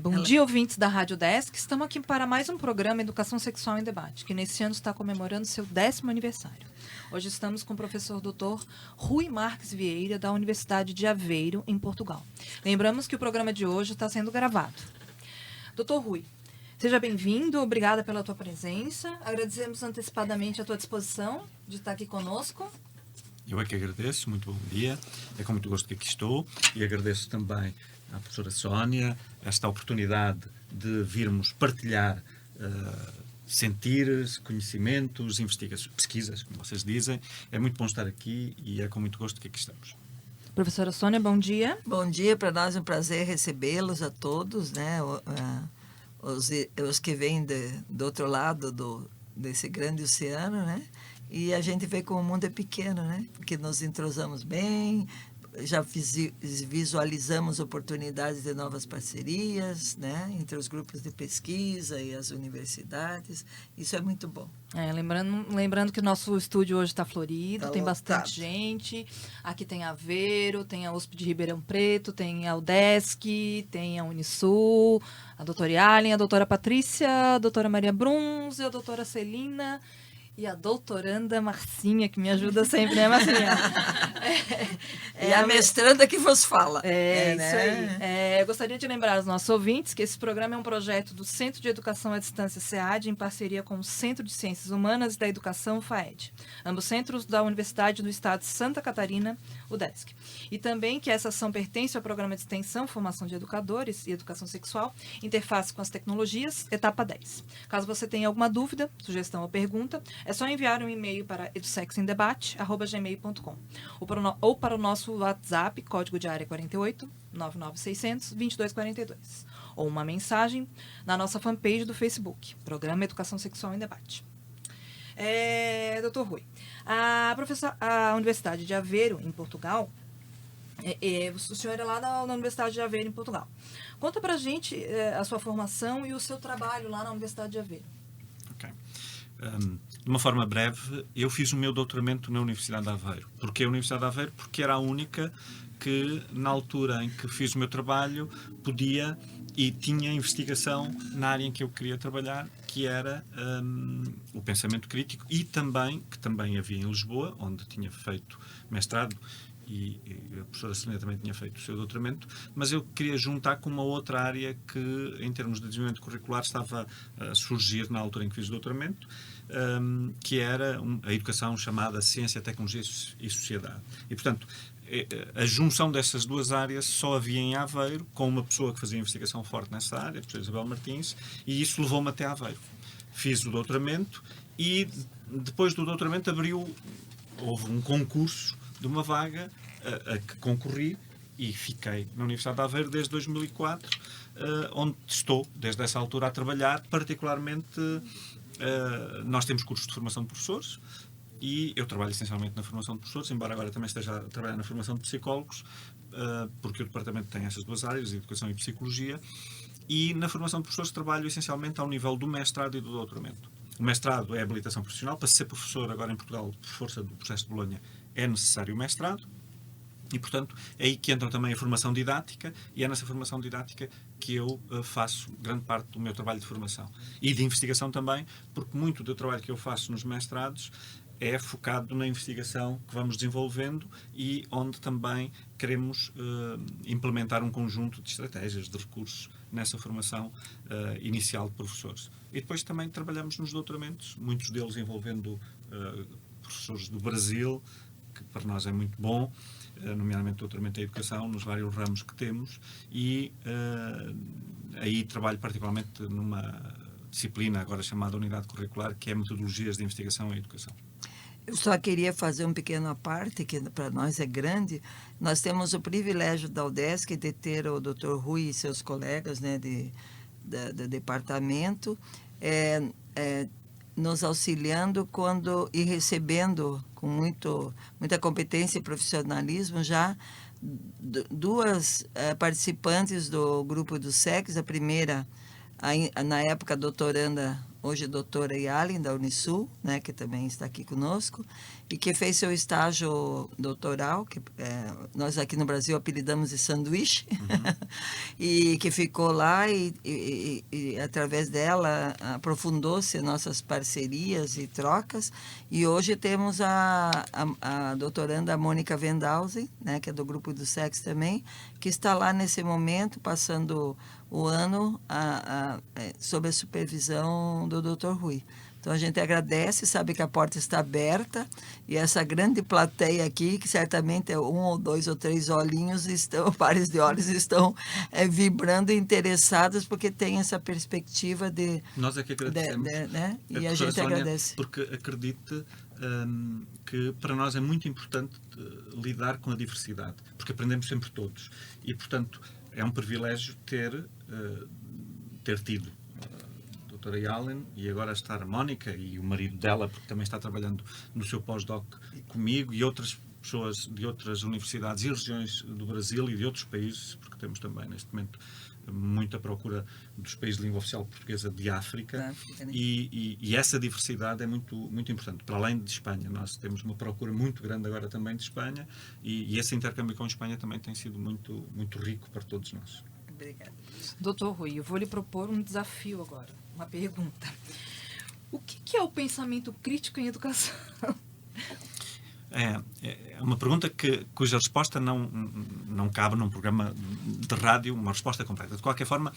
Bom dia, ouvintes da Rádio Desk. Estamos aqui para mais um programa Educação Sexual em Debate, que nesse ano está comemorando seu 10º aniversário. Hoje estamos com o professor Dr. Rui Marques Vieira, da Universidade de Aveiro, em Portugal. Lembramos que o programa de hoje está sendo gravado. Dr. Rui, seja bem-vindo, obrigada pela tua presença. Agradecemos antecipadamente a tua disposição de estar aqui conosco. Eu é que agradeço, muito bom dia. É com muito gosto que aqui estou e agradeço também à professora Sónia esta oportunidade de virmos partilhar sentires, conhecimentos, investigações, pesquisas, como vocês dizem. É muito bom estar aqui e é com muito gosto que aqui estamos. Professora Sônia, bom dia. Bom dia, para nós é um prazer recebê-los a todos, né? Os que vêm do outro lado desse grande oceano, né? E a gente vê como o mundo é pequeno, né? Porque nos entrosamos bem, já visualizamos oportunidades de novas parcerias, né? Entre os grupos de pesquisa e as universidades. Isso é muito bom. Lembrando que o nosso estúdio hoje está florido, tem lotado. Bastante gente. Aqui tem Aveiro, tem a USP de Ribeirão Preto, tem a UDESC, tem a Unisul, a doutora Yalen, a doutora Patrícia, a doutora Maria Bruns e a doutora Celina. E a doutoranda Marcinha, que me ajuda sempre, né, Marcinha? E a mestranda que vos fala. Isso né? aí. Eu gostaria de lembrar aos nossos ouvintes que esse programa é um projeto do Centro de Educação à Distância, SEAD, em parceria com o Centro de Ciências Humanas e da Educação, FAED. Ambos centros da Universidade do Estado de Santa Catarina, UDESC. E também que essa ação pertence ao programa de extensão, formação de educadores e educação sexual, interface com as tecnologias, etapa 10. Caso você tenha alguma dúvida, sugestão ou pergunta, é só enviar um e-mail para edusexemdebate@gmail.com ou para o nosso WhatsApp, código de área 48 99600 2242, ou uma mensagem na nossa fanpage do Facebook, Programa Educação Sexual em Debate. Doutor Rui, a Universidade de Aveiro, em Portugal, o senhor é lá na Universidade de Aveiro, em Portugal. Conta pra gente a sua formação e o seu trabalho lá na Universidade de Aveiro. Ok. De uma forma breve, eu fiz o meu doutoramento na Universidade de Aveiro. Porquê a Universidade de Aveiro? Porque era a única que, na altura em que fiz o meu trabalho, podia e tinha investigação na área em que eu queria trabalhar, que era o pensamento crítico, e também, que também havia em Lisboa, onde tinha feito mestrado, e a professora Celina também tinha feito o seu doutoramento, mas eu queria juntar com uma outra área que, em termos de desenvolvimento curricular, estava a surgir na altura em que fiz o doutoramento, que era a educação chamada Ciência, Tecnologia e Sociedade. E, portanto, a junção dessas duas áreas só havia em Aveiro, com uma pessoa que fazia investigação forte nessa área, a professora Isabel Martins, e isso levou-me até Aveiro. Fiz o doutoramento e, depois do doutoramento, houve um concurso de uma vaga a que concorri e fiquei na Universidade de Aveiro desde 2004, onde estou, desde essa altura, a trabalhar. Particularmente, nós temos cursos de formação de professores e eu trabalho essencialmente na formação de professores, embora agora também esteja a trabalhar na formação de psicólogos, porque o departamento tem essas duas áreas, educação e psicologia, e na formação de professores trabalho essencialmente ao nível do mestrado e do doutoramento. O mestrado é habilitação profissional. Para ser professor agora em Portugal, por força do processo de Bolonha, é necessário o mestrado. E, portanto, é aí que entra também a formação didática, e é nessa formação didática que eu faço grande parte do meu trabalho de formação. E de investigação também, porque muito do trabalho que eu faço nos mestrados é focado na investigação que vamos desenvolvendo e onde também queremos implementar um conjunto de estratégias, de recursos nessa formação inicial de professores. E depois também trabalhamos nos doutoramentos, muitos deles envolvendo professores do Brasil, que para nós é muito bom, nomeadamente doutoramento em educação, nos vários ramos que temos, e aí trabalho particularmente numa disciplina agora chamada Unidade Curricular, que é Metodologias de Investigação em Educação. Eu só queria fazer um pequeno à parte, que para nós é grande. Nós temos o privilégio da UDESC de ter o Dr. Rui e seus colegas, né, do departamento, nos auxiliando e recebendo com muita competência e profissionalismo já duas participantes do grupo do SEX. A primeira, na época, a doutoranda hoje doutora Yalen, da Unisul, né, que também está aqui conosco, e que fez seu estágio doutoral, que nós aqui no Brasil apelidamos de sanduíche, e que ficou lá e através dela aprofundou-se nossas parcerias e trocas, e hoje temos a doutoranda Mônica Wendhausen, né, que é do grupo do SEX também, que está lá nesse momento, passando o ano sob a supervisão do Dr. Rui. Então, a gente agradece, sabe que a porta está aberta, e essa grande plateia aqui, que certamente é 1 ou 2 ou 3 olhinhos, pares de olhos estão vibrando e interessados, porque tem essa perspectiva de... Nós é que agradecemos. Né? E a gente Sónia, agradece. porque acredite que para nós é muito importante lidar com a diversidade, porque aprendemos sempre todos. E, portanto, é um privilégio ter tido a doutora Yalen e agora estar a Mónica e o marido dela, porque também está trabalhando no seu pós-doc comigo, e outras pessoas de outras universidades e regiões do Brasil e de outros países, porque temos também neste momento muita procura dos países de língua oficial portuguesa de África, Né? e essa diversidade é muito, muito importante. Para além de Espanha, nós temos uma procura muito grande agora também de Espanha, e esse intercâmbio com a Espanha também tem sido muito, muito rico para todos nós. Obrigada. Doutor Rui, eu vou lhe propor um desafio agora, uma pergunta. O que é o pensamento crítico em educação? É uma pergunta cuja resposta não cabe num programa de rádio, uma resposta completa. De qualquer forma,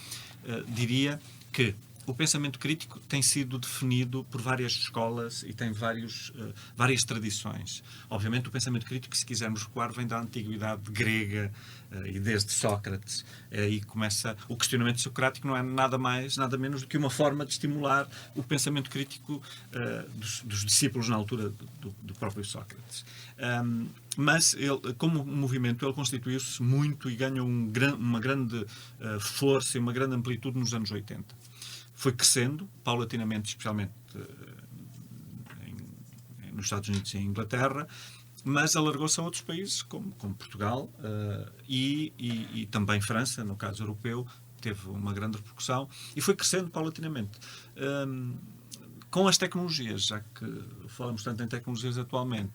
diria que o pensamento crítico tem sido definido por várias escolas e tem várias tradições. Obviamente, o pensamento crítico, se quisermos recuar, vem da antiguidade grega e desde Sócrates. E começa o questionamento socrático, não é nada mais, nada menos do que uma forma de estimular o pensamento crítico dos discípulos na altura do próprio Sócrates. Mas, ele, como movimento, ele constituiu-se muito e ganhou uma grande força e uma grande amplitude nos anos 80. Foi crescendo, paulatinamente, especialmente nos Estados Unidos e em Inglaterra, mas alargou-se a outros países, como Portugal e também França, no caso europeu, teve uma grande repercussão, e foi crescendo paulatinamente. Com as tecnologias, já que falamos tanto em tecnologias atualmente,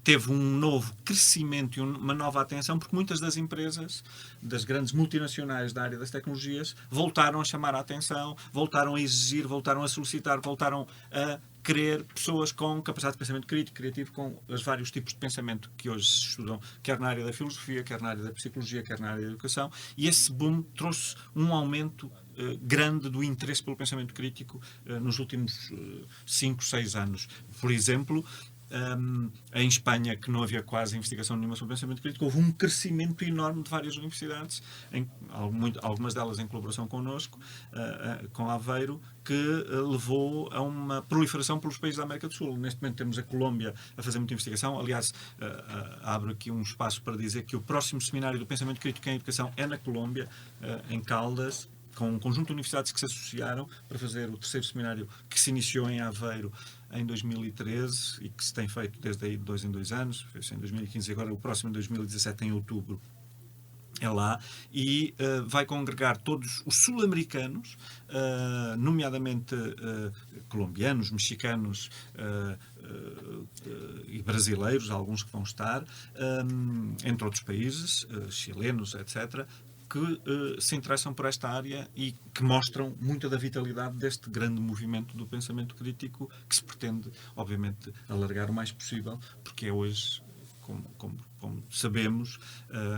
teve um novo crescimento e uma nova atenção, porque muitas das empresas, das grandes multinacionais da área das tecnologias, voltaram a chamar a atenção, voltaram a exigir, voltaram a solicitar, voltaram a querer pessoas com capacidade de pensamento crítico, criativo, com os vários tipos de pensamento que hoje se estudam, quer na área da filosofia, quer na área da psicologia, quer na área da educação, e esse boom trouxe um aumento grande do interesse pelo pensamento crítico nos últimos 5, 6 anos. Por exemplo, em Espanha, que não havia quase investigação nenhuma sobre pensamento crítico, houve um crescimento enorme de várias universidades, algumas delas em colaboração connosco, com Aveiro, que levou a uma proliferação pelos países da América do Sul. Neste momento temos a Colômbia a fazer muita investigação. Aliás, abro aqui um espaço para dizer que o próximo seminário do pensamento crítico em educação é na Colômbia, em Caldas, com um conjunto de universidades que se associaram para fazer o terceiro seminário que se iniciou em Aveiro em 2013 e que se tem feito desde aí de 2 em 2 anos, fez-se em 2015 e agora o próximo em 2017, em outubro, é lá, e vai congregar todos os sul-americanos, nomeadamente colombianos, mexicanos e brasileiros, alguns que vão estar, entre outros países, chilenos, etc., que se interessam por esta área e que mostram muita da vitalidade deste grande movimento do pensamento crítico, que se pretende, obviamente, alargar o mais possível, porque é hoje, como sabemos,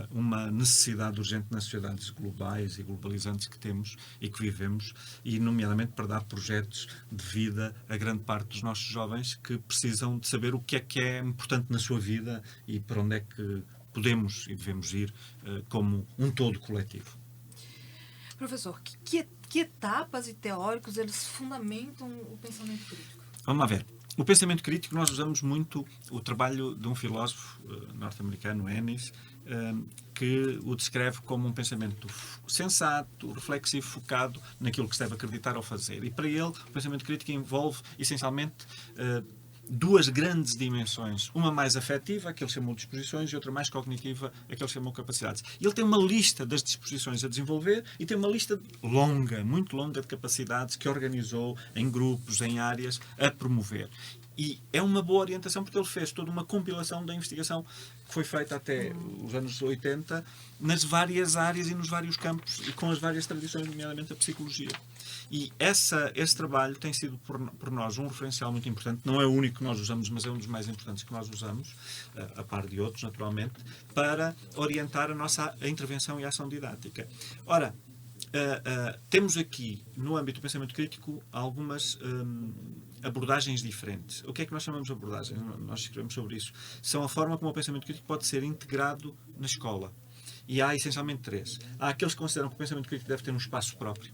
uma necessidade urgente nas sociedades globais e globalizantes que temos e que vivemos, e nomeadamente para dar projetos de vida a grande parte dos nossos jovens que precisam de saber o que é importante na sua vida e para onde é que podemos e devemos ir como um todo coletivo. Professor, que etapas e teóricos eles fundamentam o pensamento crítico? Vamos lá ver. O pensamento crítico, nós usamos muito o trabalho de um filósofo norte-americano, Ennis, que o descreve como um pensamento sensato, reflexivo, focado naquilo que se deve acreditar ou fazer. E para ele, o pensamento crítico envolve, essencialmente, duas grandes dimensões. Uma mais afetiva, a que ele chamou de disposições, e outra mais cognitiva, a que ele chamou capacidades. E ele tem uma lista das disposições a desenvolver e tem uma lista longa, muito longa, de capacidades que organizou em grupos, em áreas, a promover. E é uma boa orientação porque ele fez toda uma compilação da investigação que foi feita até os anos 80 nas várias áreas e nos vários campos e com as várias tradições, nomeadamente a psicologia. E esse trabalho tem sido por nós um referencial muito importante. Não é o único que nós usamos, mas é um dos mais importantes que nós usamos, a par de outros, naturalmente, para orientar a intervenção e a ação didática. Ora, temos aqui, no âmbito do pensamento crítico, algumas abordagens diferentes. O que é que nós chamamos de abordagens? Nós escrevemos sobre isso. São a forma como o pensamento crítico pode ser integrado na escola. E há essencialmente três. Há aqueles que consideram que o pensamento crítico deve ter um espaço próprio,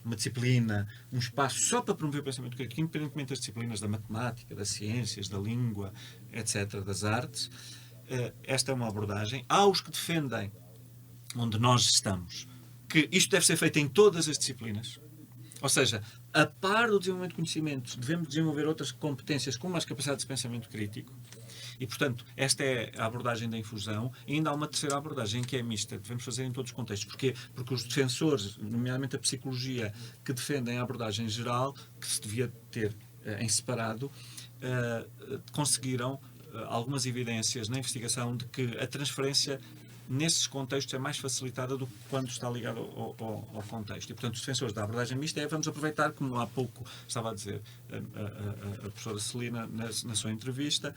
uma disciplina, um espaço só para promover o pensamento crítico, independentemente das disciplinas da matemática, das ciências, da língua, etc., das artes. Esta é uma abordagem. Há os que defendem, onde nós estamos, que isto deve ser feito em todas as disciplinas. Ou seja, a par do desenvolvimento de conhecimentos, devemos desenvolver outras competências como as capacidades de pensamento crítico. E, portanto, esta é a abordagem da infusão. E ainda há uma terceira abordagem que é mista, que devemos fazer em todos os contextos. Porquê? Porque os defensores, nomeadamente a psicologia, que defendem a abordagem geral, que se devia ter em separado, conseguiram algumas evidências na investigação de que a transferência nesses contextos é mais facilitada do que quando está ligado ao contexto. E, portanto, os defensores da abordagem mista vamos aproveitar, como há pouco estava a dizer a professora Celina na sua entrevista,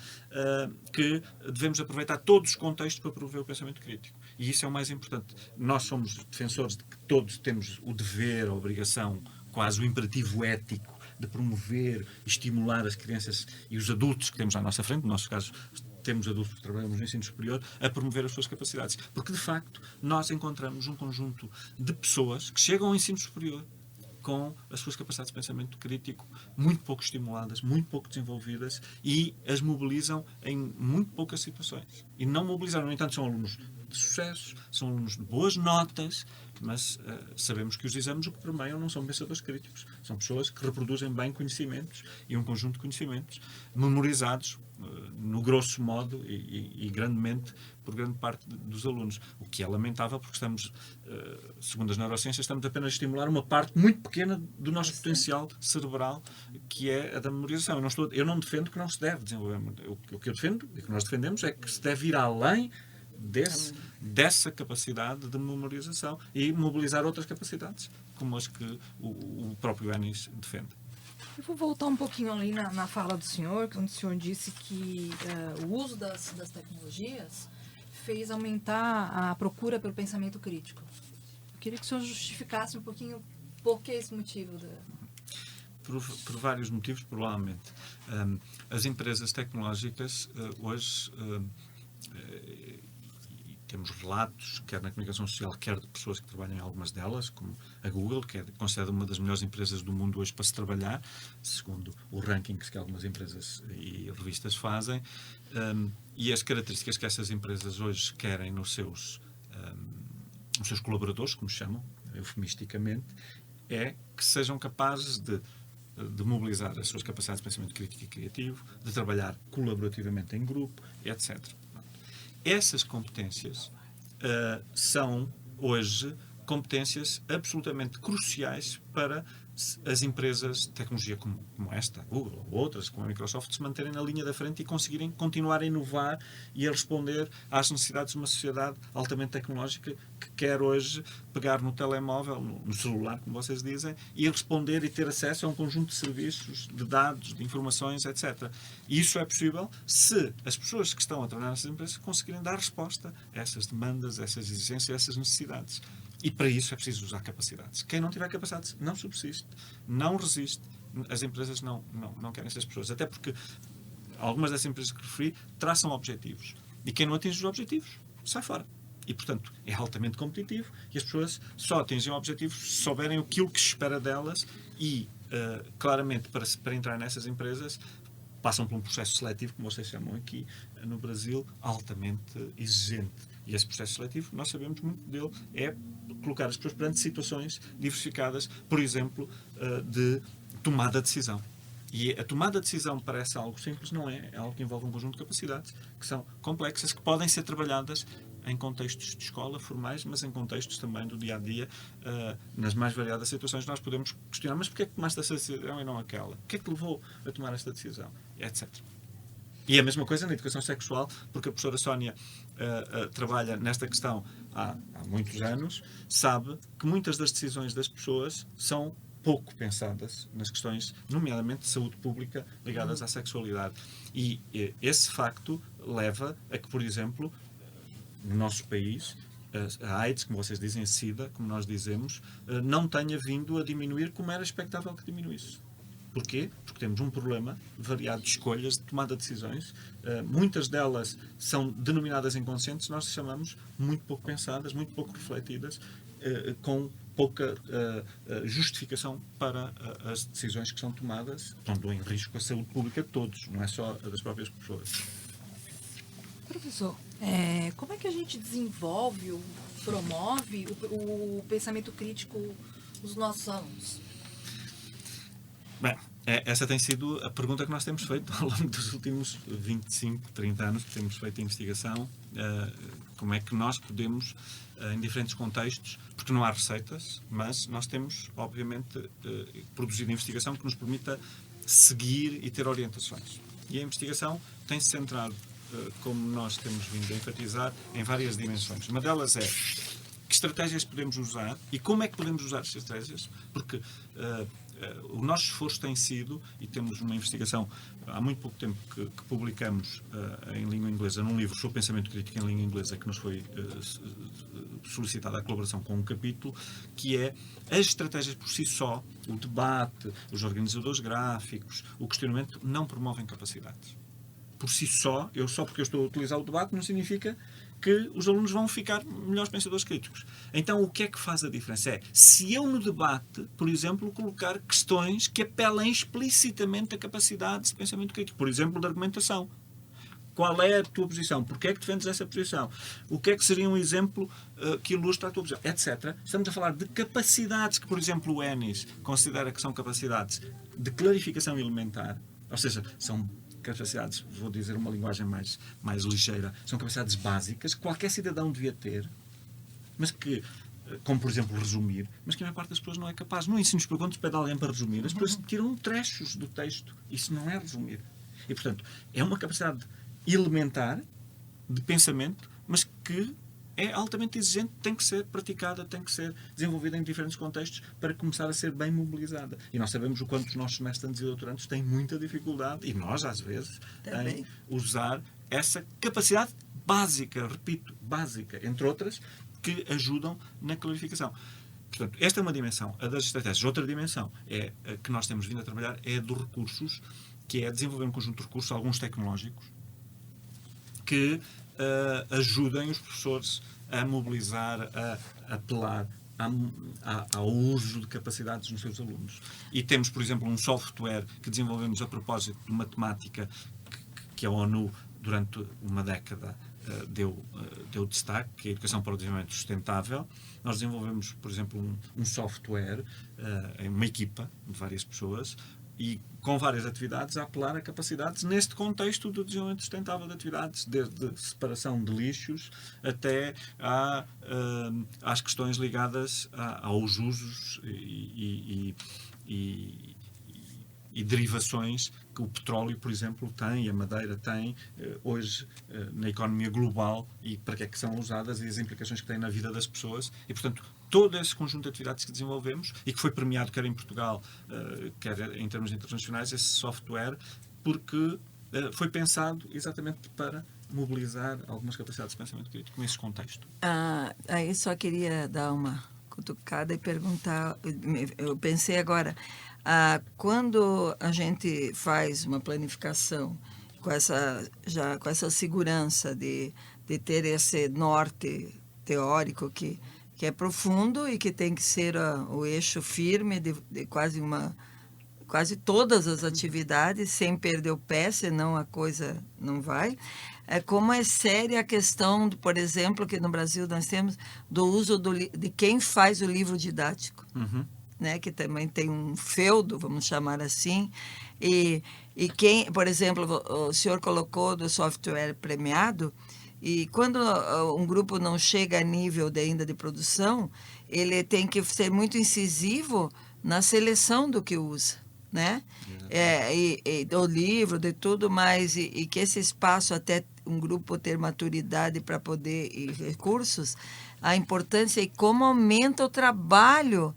que devemos aproveitar todos os contextos para promover o pensamento crítico. E isso é o mais importante. Nós somos defensores de que todos temos o dever, a obrigação, quase o imperativo ético de promover e estimular as crianças e os adultos que temos à nossa frente, no nosso caso temos adultos que trabalhamos no ensino superior, a promover as suas capacidades. Porque, de facto, nós encontramos um conjunto de pessoas que chegam ao ensino superior com as suas capacidades de pensamento crítico muito pouco estimuladas, muito pouco desenvolvidas e as mobilizam em muito poucas situações. E não mobilizam, no entanto, são alunos de sucesso, são alunos de boas notas, mas sabemos que os exames o que permeiam não são pensadores críticos, são pessoas que reproduzem bem conhecimentos e um conjunto de conhecimentos memorizados no grosso modo e grandemente por grande parte dos alunos, o que é lamentável porque estamos, segundo as neurociências, estamos apenas a estimular uma parte muito pequena do nosso potencial cerebral, que é a da memorização. Eu não defendo que não se deve desenvolver. O que eu defendo e que nós defendemos é que se deve ir além dessa capacidade de memorização e mobilizar outras capacidades, como as que o próprio Ennis defende. Eu vou voltar um pouquinho ali na fala do senhor, quando o senhor disse que o uso das tecnologias fez aumentar a procura pelo pensamento crítico. Eu queria que o senhor justificasse um pouquinho por que esse motivo. Por vários motivos, provavelmente. As empresas tecnológicas hoje... temos relatos, quer na comunicação social, quer de pessoas que trabalham em algumas delas, como a Google, que é considerada uma das melhores empresas do mundo hoje para se trabalhar, segundo o rankings que algumas empresas e revistas fazem, e as características que essas empresas hoje querem nos seus colaboradores, como chamam, eufemisticamente, é que sejam capazes de mobilizar as suas capacidades de pensamento crítico e criativo, de trabalhar colaborativamente em grupo, etc. Essas competências são, hoje, competências absolutamente cruciais para as empresas de tecnologia como esta, a Google, ou outras, como a Microsoft, se manterem na linha da frente e conseguirem continuar a inovar e a responder às necessidades de uma sociedade altamente tecnológica que quer hoje pegar no telemóvel, no celular, como vocês dizem, e responder e ter acesso a um conjunto de serviços, de dados, de informações, etc. E isso é possível se as pessoas que estão a trabalhar nessas empresas conseguirem dar resposta a essas demandas, a essas exigências, a essas necessidades. E para isso é preciso usar capacidades. Quem não tiver capacidades não subsiste, não resiste. As empresas não querem essas pessoas. Até porque algumas dessas empresas que referi traçam objetivos. E quem não atinge os objetivos sai fora. E, portanto, é altamente competitivo e as pessoas só atingem objetivos se souberem aquilo que se espera delas e, claramente, para entrar nessas empresas, passam por um processo seletivo, como vocês chamam aqui no Brasil, altamente exigente. E esse processo seletivo, nós sabemos muito dele, é colocar as pessoas perante situações diversificadas, por exemplo, de tomada de decisão. E a tomada de decisão parece algo simples, não é? É algo que envolve um conjunto de capacidades que são complexas, que podem ser trabalhadas em contextos de escola, formais, mas em contextos também do dia-a-dia, nas mais variadas situações. Nós podemos questionar, mas porquê é que tomaste essa decisão e não aquela? O que é que te levou a tomar esta decisão? Etc. E a mesma coisa na educação sexual, porque a professora Sónia trabalha nesta questão há muitos anos, sabe que muitas das decisões das pessoas são pouco pensadas nas questões, nomeadamente de saúde pública, ligadas à sexualidade. E esse facto leva a que, por exemplo, no nosso país, a AIDS, como vocês dizem, a SIDA, como nós dizemos, não tenha vindo a diminuir como era expectável que diminuísse. Porquê? Porque temos um problema variado de escolhas, de tomada de decisões. Muitas delas são denominadas inconscientes, nós chamamos muito pouco pensadas, muito pouco refletidas, com pouca justificação para as decisões que são tomadas, pondo em risco a saúde pública de todos, não é só a das próprias pessoas. Professor, como é que a gente desenvolve, promove o pensamento crítico dos nossos alunos? Bem, essa tem sido a pergunta que nós temos feito ao longo dos últimos 25, 30 anos que temos feito a investigação. Como é que nós podemos, em diferentes contextos, porque não há receitas, mas nós temos, obviamente, produzido investigação que nos permita seguir e ter orientações. E a investigação tem-se centrado, como nós temos vindo a enfatizar, em várias dimensões. Uma delas é que estratégias podemos usar e como é que podemos usar as estratégias, porque o nosso esforço tem sido, e temos uma investigação há muito pouco tempo que publicamos em língua inglesa, num livro sobre pensamento crítico em língua inglesa, que nos foi solicitada a colaboração com um capítulo, que é as estratégias por si só, o debate, os organizadores gráficos, o questionamento, não promovem capacidades. Por si só, só porque eu estou a utilizar o debate, não significa que os alunos vão ficar melhores pensadores críticos. Então, o que é que faz a diferença? É, se eu no debate, por exemplo, colocar questões que apelem explicitamente a capacidades de pensamento crítico, por exemplo, de argumentação. Qual é a tua posição? Porquê é que defendes essa posição? O que é que seria um exemplo que ilustra a tua posição? Etc. Estamos a falar de capacidades que, por exemplo, o Ennis considera que são capacidades de clarificação elementar, ou seja, são capacidades, vou dizer uma linguagem mais ligeira, são capacidades básicas que qualquer cidadão devia ter, mas que, como por exemplo resumir, mas que a maior parte das pessoas não é capaz. No ensino superior, quando se pede a alguém para resumir, as pessoas tiram trechos do texto. Isso não é resumir. E, portanto, é uma capacidade elementar de pensamento, mas que é altamente exigente, tem que ser praticada, tem que ser desenvolvida em diferentes contextos para começar a ser bem mobilizada. E nós sabemos o quanto os nossos mestrandos e doutorandos têm muita dificuldade, e nós às vezes, em usar essa capacidade básica, repito, básica, entre outras, que ajudam na clarificação. Portanto, esta é uma dimensão, a das estratégias. Outra dimensão é a que nós temos vindo a trabalhar, é a dos recursos, que é desenvolver um conjunto de recursos, alguns tecnológicos, que ajudem os professores a mobilizar, a apelar ao uso de capacidades nos seus alunos. E temos, por exemplo, um software que desenvolvemos a propósito de matemática que a ONU, durante uma década, deu destaque, que é a Educação para o Desenvolvimento Sustentável. Nós desenvolvemos, por exemplo, um software, em uma equipa de várias pessoas, e com várias atividades a apelar a capacidades neste contexto do desenvolvimento sustentável de atividades, desde separação de lixos até às questões ligadas aos usos e derivações que o petróleo, por exemplo, tem, e a madeira tem, hoje na economia global, e para que é que são usadas e as implicações que têm na vida das pessoas. E, portanto, todo esse conjunto de atividades que desenvolvemos e que foi premiado quer em Portugal, quer em termos internacionais, esse software, porque foi pensado exatamente para mobilizar algumas capacidades de pensamento crítico nesse contexto. Aí só queria dar uma cutucada e perguntar, eu pensei agora, quando a gente faz uma planificação com essa segurança de ter esse norte teórico que é profundo e que tem que ser o eixo firme de quase todas as atividades, sem perder o pé, senão a coisa não vai. Como é séria a questão, por exemplo, que no Brasil nós temos, do uso de quem faz o livro didático. Uhum. né, que também tem um feudo, vamos chamar assim, e quem, por exemplo, o senhor colocou do software premiado, e quando um grupo não chega a nível ainda de produção, ele tem que ser muito incisivo na seleção do que usa, né? Do livro, de tudo mais, e que esse espaço até um grupo ter maturidade para poder, e recursos, a importância e como aumenta o trabalho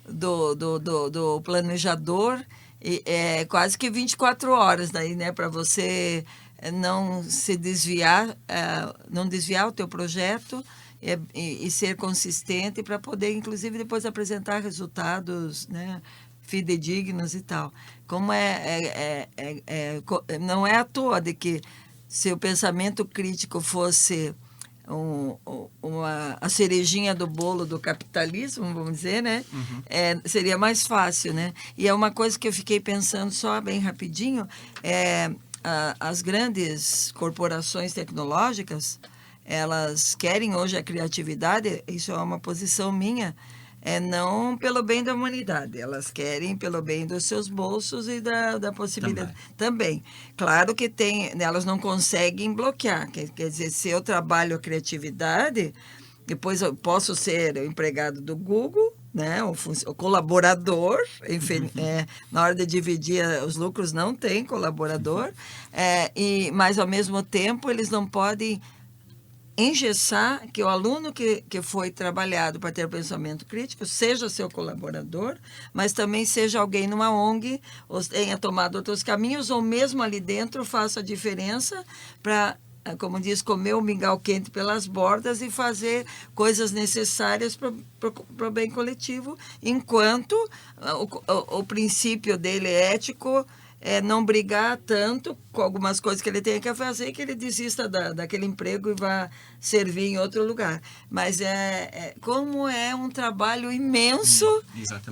do planejador, é quase que 24 horas daí, né, para você não se desviar, não desviar o teu projeto e ser consistente para poder, inclusive, depois apresentar resultados, né, fidedignos e tal. Como não é à toa de que se o pensamento crítico fosse a cerejinha do bolo do capitalismo, vamos dizer, né? Seria mais fácil, né? E é uma coisa que eu fiquei pensando só bem rapidinho, as grandes corporações tecnológicas, elas querem hoje a criatividade, isso é uma posição minha, não pelo bem da humanidade, elas querem pelo bem dos seus bolsos e da possibilidade. Também. Claro que elas não conseguem bloquear, quer dizer, se eu trabalho a criatividade, depois eu posso ser o empregado do Google, né, o colaborador, enfim, na hora de dividir os lucros não tem colaborador, mas ao mesmo tempo eles não podem engessar que o aluno que foi trabalhado para ter pensamento crítico seja seu colaborador, mas também seja alguém numa ONG, ou tenha tomado outros caminhos, ou mesmo ali dentro faça a diferença para, como diz, comer o mingau quente pelas bordas e fazer coisas necessárias para o bem coletivo, enquanto o princípio dele ético não brigar tanto com algumas coisas que ele tem que fazer, que ele desista daquele emprego e vá servir em outro lugar. Mas como é um trabalho imenso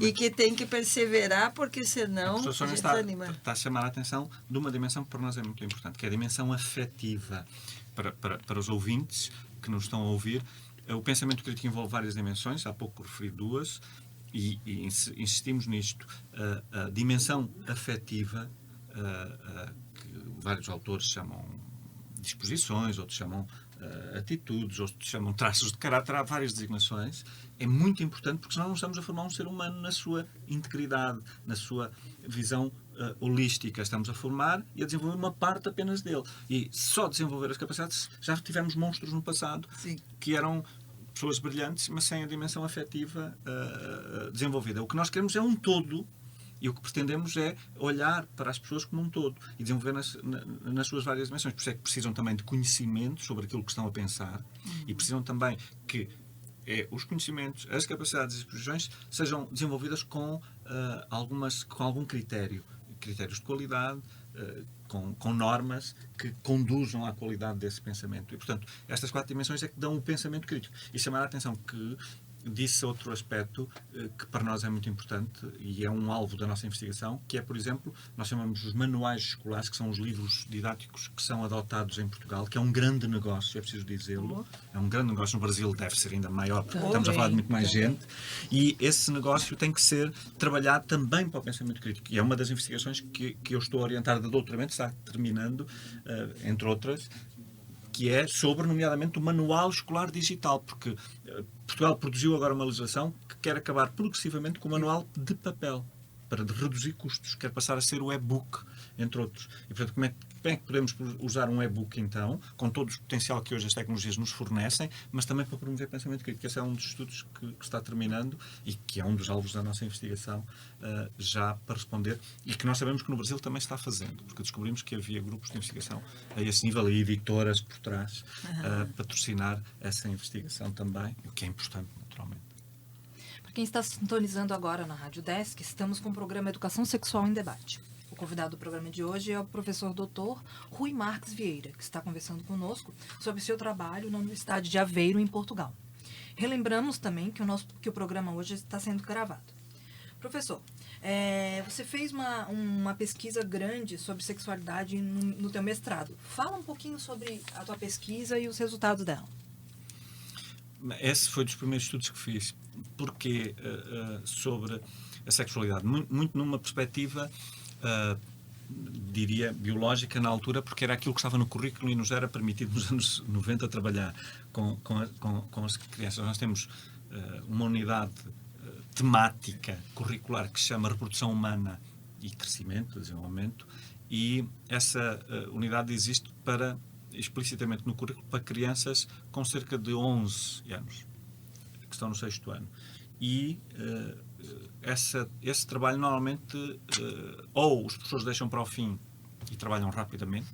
e que tem que perseverar, porque senão a gente desanima. Está a chamar a atenção de uma dimensão que para nós é muito importante, que é a dimensão afetiva. Para os ouvintes que nos estão a ouvir, o pensamento crítico envolve várias dimensões, há pouco referi duas, e insistimos nisto. A dimensão afetiva, que vários autores chamam disposições, outros chamam atitudes, outros chamam traços de caráter, há várias designações, é muito importante porque senão não estamos a formar um ser humano na sua integridade, na sua visão holística. Estamos a formar e a desenvolver uma parte apenas dele. E só desenvolver as capacidades, já tivemos monstros no passado. Sim. Que eram pessoas brilhantes, mas sem a dimensão afetiva desenvolvida. O que nós queremos é um todo, e o que pretendemos é olhar para as pessoas como um todo e desenvolver nas suas várias dimensões. Por isso é que precisam também de conhecimento sobre aquilo que estão a pensar e precisam também que os conhecimentos, as capacidades e as posições sejam desenvolvidas com algum critério. Critérios de qualidade, com normas que conduzam à qualidade desse pensamento. E, portanto, estas 4 dimensões é que dão o pensamento crítico. E chamar a atenção que disse outro aspecto que para nós é muito importante e é um alvo da nossa investigação, que é, por exemplo, nós chamamos os manuais escolares, que são os livros didáticos que são adotados em Portugal, que é um grande negócio, é preciso dizê-lo. É um grande negócio. No Brasil deve ser ainda maior, porque estamos a falar de muito mais gente. E esse negócio tem que ser trabalhado também para o pensamento crítico. E é uma das investigações que eu estou a orientar de doutoramento, está terminando, entre outras, que é sobre, nomeadamente, o manual escolar digital, porque Portugal produziu agora uma legislação que quer acabar progressivamente com o manual de papel, para reduzir custos, quer passar a ser o e-book, entre outros. E, portanto, como é que podemos usar um e-book, então, com todo o potencial que hoje as tecnologias nos fornecem, mas também para promover pensamento crítico? Esse é um dos estudos que está terminando e que é um dos alvos da nossa investigação, já para responder, e que nós sabemos que no Brasil também se está fazendo, porque descobrimos que havia grupos de investigação a esse nível, e editoras por trás, a patrocinar essa investigação também, o que é importante, naturalmente. Para quem está sintonizando agora na Rádio Desk, estamos com o programa Educação Sexual em Debate. O convidado do programa de hoje é o professor Dr. Rui Marques Vieira, que está conversando conosco sobre seu trabalho na Universidade de Aveiro, em Portugal. Relembramos também que o programa hoje está sendo gravado. Professor, você fez uma pesquisa grande sobre sexualidade no teu mestrado. Fala um pouquinho sobre a tua pesquisa e os resultados dela. Esse foi dos primeiros estudos que fiz. Porque sobre a sexualidade? Muito numa perspectiva, diria, biológica na altura, porque era aquilo que estava no currículo e nos era permitido nos anos 90 trabalhar com as crianças. Nós temos uma unidade temática curricular que se chama Reprodução Humana e Crescimento, Desenvolvimento, e essa unidade existe explicitamente no currículo para crianças com cerca de 11 anos, que estão no 6º ano. E esse trabalho normalmente ou os professores deixam para o fim e trabalham rapidamente,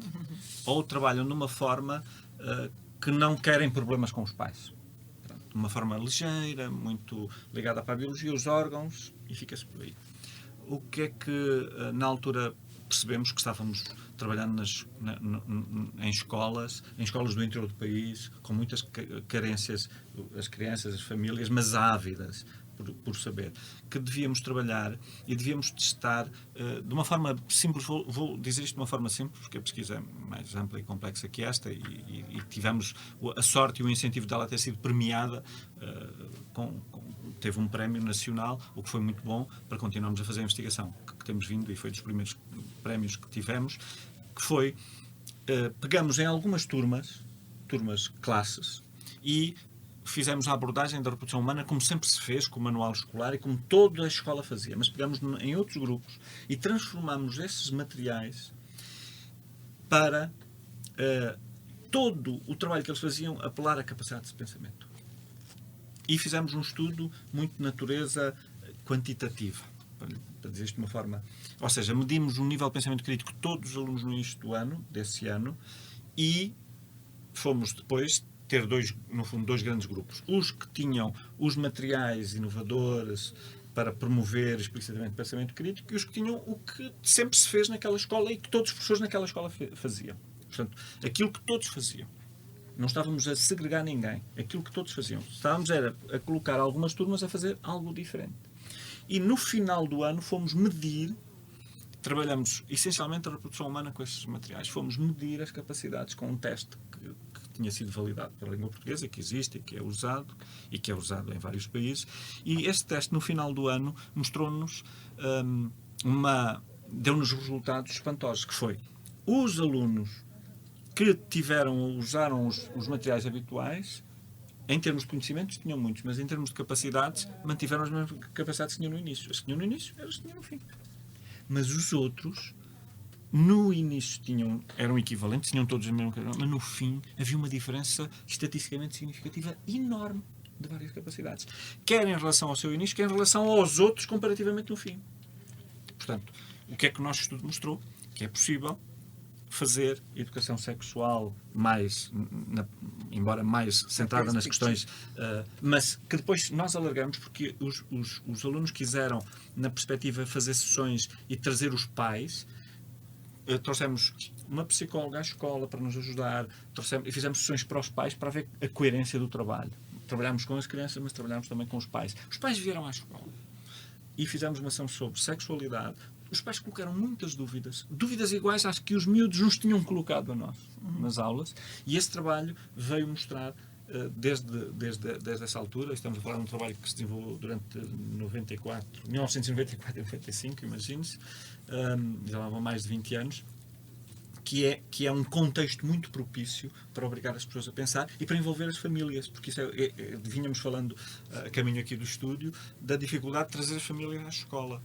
ou trabalham de uma forma que não querem problemas com os pais. De uma forma ligeira, muito ligada para a biologia, os órgãos, e fica-se por aí. O que é que na altura percebemos que estávamos trabalhando em escolas do interior do país, com muitas carências, as crianças, as famílias, mas ávidas por saber, que devíamos trabalhar e devíamos testar de uma forma simples. Vou dizer isto de uma forma simples, porque a pesquisa é mais ampla e complexa que esta, e tivemos a sorte e o incentivo dela ter sido premiada, teve um prémio nacional, o que foi muito bom para continuarmos a fazer a investigação que temos vindo, e foi dos primeiros prémios que tivemos, que foi, pegamos em algumas turmas, classes, e fizemos a abordagem da reprodução humana como sempre se fez, com o manual escolar e como toda a escola fazia, mas pegamos em outros grupos e transformamos esses materiais para todo o trabalho que eles faziam apelar à capacidade de pensamento. E fizemos um estudo muito de natureza quantitativa, para dizer isto de uma forma... Ou seja, medimos o nível de pensamento crítico de todos os alunos no início do ano, desse ano, e fomos depois ter no fundo, dois grandes grupos. Os que tinham os materiais inovadores para promover explicitamente o pensamento crítico, e os que tinham o que sempre se fez naquela escola e que todos os professores naquela escola faziam. Portanto, aquilo que todos faziam. Não estávamos a segregar ninguém. Aquilo que todos faziam. Estávamos a colocar algumas turmas a fazer algo diferente. E no final do ano fomos medir, trabalhamos essencialmente a reprodução humana com esses materiais, fomos medir as capacidades com um teste que tinha sido validado pela língua portuguesa, que existe e que é usado em vários países, e este teste no final do ano mostrou-nos deu-nos resultados espantosos, que foi os alunos que usaram os materiais habituais, em termos de conhecimentos tinham muitos, mas em termos de capacidades mantiveram as mesmas capacidades que tinham no início. As que tinham no início eram as que tinham no fim. Mas os outros no início eram equivalentes, tinham todos a mesma coisa, mas no fim havia uma diferença estatisticamente significativa enorme de várias capacidades. Quer em relação ao seu início, quer em relação aos outros comparativamente no fim. Portanto, o que é que o nosso estudo mostrou? Que é possível fazer educação sexual embora mais centrada nas questões, mas que depois nós alargamos, porque os alunos quiseram, na perspectiva, fazer sessões e trazer os pais. Trouxemos uma psicóloga à escola para nos ajudar, e fizemos sessões para os pais para ver a coerência do trabalho. Trabalhámos com as crianças, mas trabalhámos também com os pais. Os pais vieram à escola e fizemos uma ação sobre sexualidade. Os pais colocaram muitas dúvidas iguais às que os miúdos nos tinham colocado a nós nas aulas, e esse trabalho veio mostrar, desde essa altura, estamos a falar de um trabalho que se desenvolveu durante 1994 e 1995, imagine-se, já lá vão mais de 20 anos, que é um contexto muito propício para obrigar as pessoas a pensar e para envolver as famílias, porque isso vínhamos falando a caminho aqui do estúdio, da dificuldade de trazer as famílias à escola.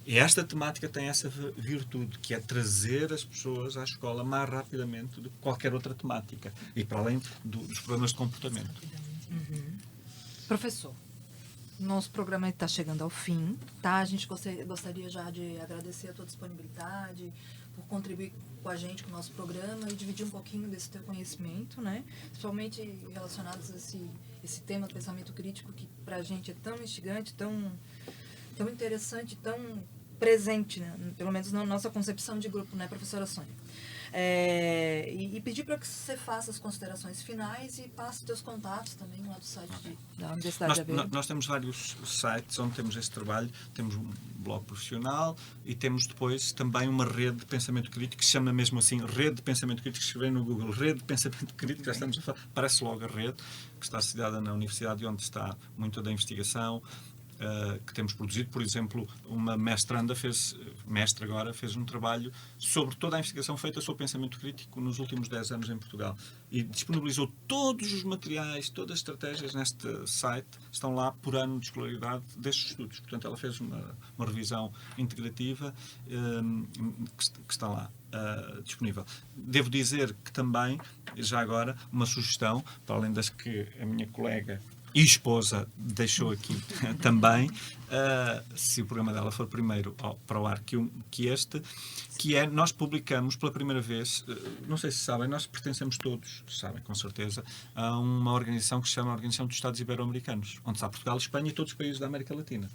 E esta temática tem essa virtude, que é trazer as pessoas à escola mais rapidamente do que qualquer outra temática, e para além dos problemas de comportamento. Uhum. Professor, nosso programa está chegando ao fim, tá? A gente gostaria já de agradecer a tua disponibilidade, por contribuir com a gente, com o nosso programa, e dividir um pouquinho desse teu conhecimento, né? Principalmente relacionados a esse tema do pensamento crítico, que para a gente é tão instigante, tão interessante, tão presente, né? Pelo menos na nossa concepção de grupo, né, professora Sônia? E pedir para que você faça as considerações finais e passe seus contatos também lá do site da Universidade de Aveiro. Nós temos vários sites onde temos esse trabalho. Temos um blog profissional e temos depois também uma rede de pensamento crítico que se chama mesmo assim Rede de Pensamento Crítico. Escrever no Google Rede de Pensamento Crítico, já estamos a falar, parece logo a rede, que está sediada na Universidade, onde está muito da investigação que temos produzido. Por exemplo, uma mestranda mestre agora, fez um trabalho sobre toda a investigação feita sobre pensamento crítico nos últimos 10 anos em Portugal e disponibilizou todos os materiais, todas as estratégias neste site, estão lá por ano de escolaridade destes estudos. Portanto, ela fez uma revisão integrativa que está lá disponível. Devo dizer que também, já agora, uma sugestão, para além das que a minha colega e esposa deixou aqui também, se o programa dela for primeiro para o ar que este, que é, nós publicamos pela primeira vez, não sei se sabem, nós pertencemos todos, sabem com certeza, a uma organização que se chama Organização dos Estados Ibero-Americanos, onde está Portugal, Espanha e todos os países da América Latina.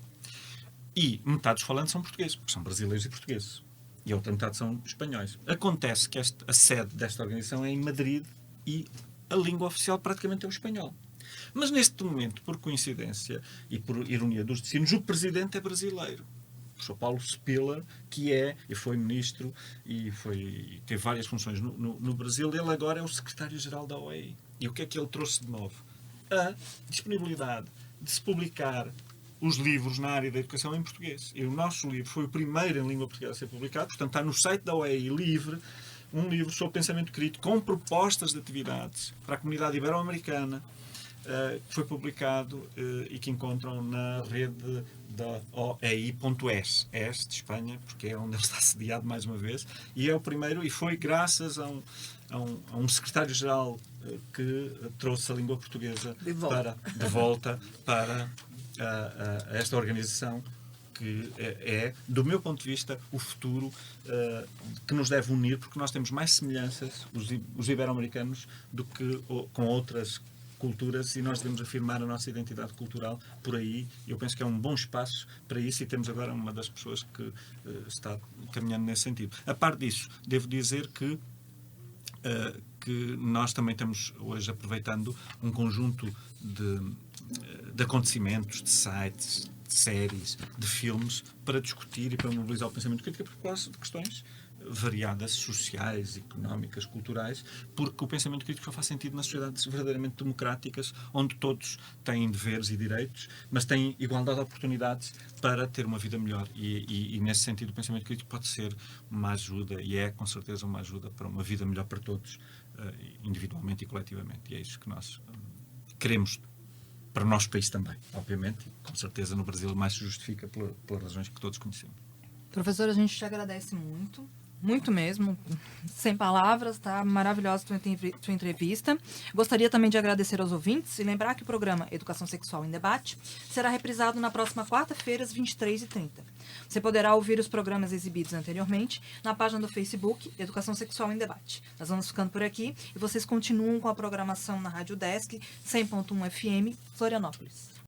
E metade dos falantes são portugueses, porque são brasileiros e portugueses. E a outra metade são espanhóis. Acontece que a sede desta organização é em Madrid e a língua oficial praticamente é o espanhol. Mas neste momento, por coincidência e por ironia dos destinos, o presidente é brasileiro. O Sr. Paulo Spiller, que foi ministro e teve várias funções no Brasil. Ele agora é o secretário-geral da OEI. E o que é que ele trouxe de novo? A disponibilidade de se publicar os livros na área da educação em português. E o nosso livro foi o primeiro em língua portuguesa a ser publicado. Portanto, está no site da OEI livre, um livro sobre pensamento crítico com propostas de atividades para a comunidade ibero-americana, que foi publicado e que encontram na rede da OEI.es, de Espanha, porque é onde ele está sediado mais uma vez, e é o primeiro, e foi graças a um secretário-geral que trouxe a língua portuguesa de volta para esta organização, que do meu ponto de vista, o futuro que nos deve unir, porque nós temos mais semelhanças, os ibero-americanos, do que com outras culturas, e nós devemos afirmar a nossa identidade cultural por aí. Eu penso que é um bom espaço para isso e temos agora uma das pessoas que está caminhando nesse sentido. A par disso, devo dizer que nós também estamos hoje aproveitando um conjunto de acontecimentos, de sites, de séries, de filmes, para discutir e para mobilizar o pensamento crítico a propósito de questões variadas, sociais, económicas, culturais, porque o pensamento crítico só faz sentido nas sociedades verdadeiramente democráticas, onde todos têm deveres e direitos, mas têm igualdade de oportunidades para ter uma vida melhor. E nesse sentido, o pensamento crítico pode ser uma ajuda, e é com certeza uma ajuda para uma vida melhor para todos, individualmente e coletivamente. E é isso que nós queremos para o nosso país também, obviamente, e com certeza no Brasil mais se justifica pelas razões que todos conhecemos. Professora, a gente te agradece muito. Muito mesmo, sem palavras, tá maravilhosa tua entrevista. Gostaria também de agradecer aos ouvintes e lembrar que o programa Educação Sexual em Debate será reprisado na próxima quarta-feira, às 23h30. Você poderá ouvir os programas exibidos anteriormente na página do Facebook Educação Sexual em Debate. Nós vamos ficando por aqui e vocês continuam com a programação na Rádio Desk 100.1 FM, Florianópolis.